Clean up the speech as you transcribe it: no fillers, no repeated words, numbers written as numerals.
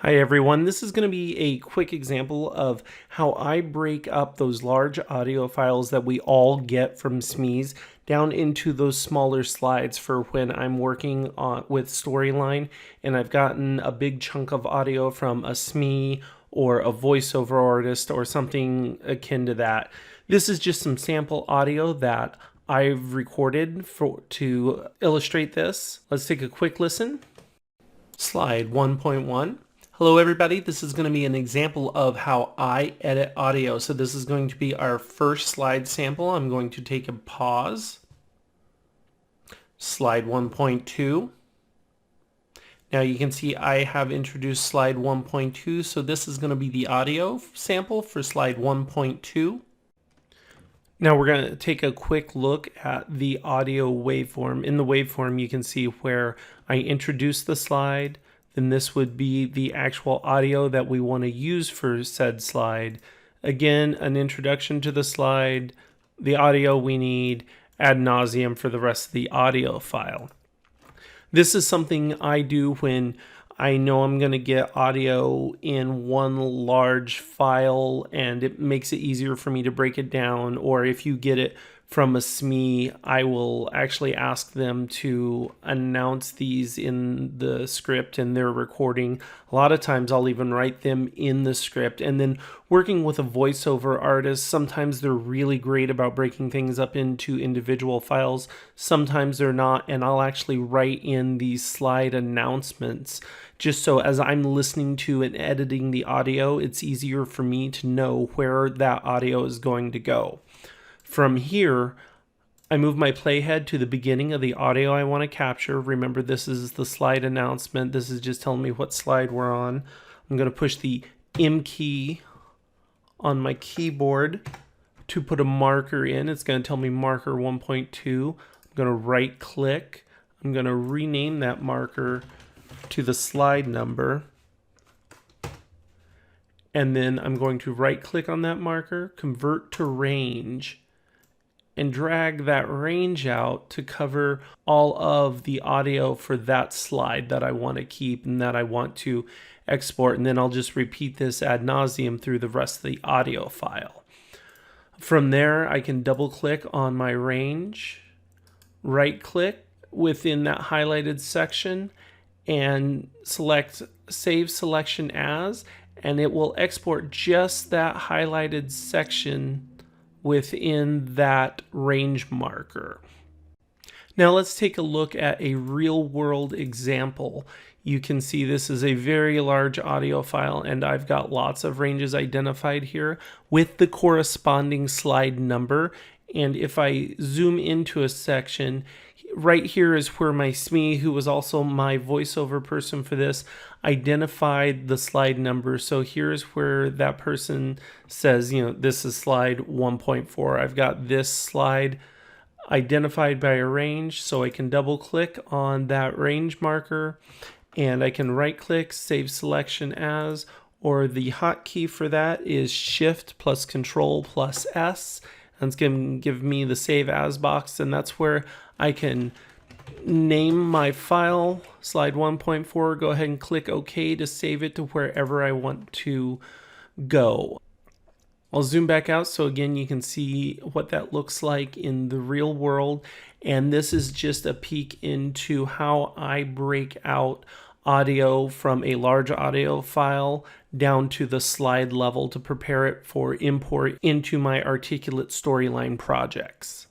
Hi everyone, this is going to be a quick example of how I break up those large audio files that we all get from SMEs down into those smaller slides for when I'm working with Storyline and I've gotten a big chunk of audio from a SME or a voiceover artist or something akin to that. This is just some sample audio that I've recorded to illustrate this. Let's take a quick listen. Slide 1.1. Hello everybody, this is going to be an example of how I edit audio. So this is going to be our first slide sample. I'm going to take a pause. Slide 1.2. Now you can see I have introduced slide 1.2, so this is going to be the audio sample for slide 1.2. Now we're going to take a quick look at the audio waveform. In the waveform you can see where I introduce the slide, then this would be the actual audio that we want to use for said slide. Again, an introduction to the slide, the audio we need, ad nauseum for the rest of the audio file. This is something I do when I know I'm going to get audio in one large file and it makes it easier for me to break it down, or if you get it from a SME, I will actually ask them to announce these in the script and their recording. A lot of times I'll even write them in the script. And then working with a voiceover artist, sometimes they're really great about breaking things up into individual files. Sometimes they're not, and I'll actually write in these slide announcements just so as I'm listening to and editing the audio, it's easier for me to know where that audio is going to go. From here, I move my playhead to the beginning of the audio I want to capture. Remember, this is the slide announcement. This is just telling me what slide we're on. I'm going to push the M key on my keyboard to put a marker in. It's going to tell me marker 1.2. I'm going to right click. I'm going to rename that marker to the slide number. And then I'm going to right click on that marker, convert to range, and drag that range out to cover all of the audio for that slide that I want to keep and that I want to export. And then I'll just repeat this ad nauseum through the rest of the audio file. From there, I can double click on my range, right click within that highlighted section and select Save Selection As, and it will export just that highlighted section within that range marker. Now let's take a look at a real world example. You can see this is a very large audio file and I've got lots of ranges identified here with the corresponding slide number. And if I zoom into a section, right here is where my SME, who was also my voiceover person for this, identified the slide number. So here's where that person says, this is slide 1.4. I've got this slide identified by a range, so I can double click on that range marker and I can right click, save selection as, or the hotkey for that is Shift plus Control plus S. And it's going to give me the Save As box, and that's where I can name my file, slide 1.4, go ahead and click OK to save it to wherever I want to go. I'll zoom back out so again you can see what that looks like in the real world, and this is just a peek into how I break out audio from a large audio file down to the slide level to prepare it for import into my articulate storyline projects.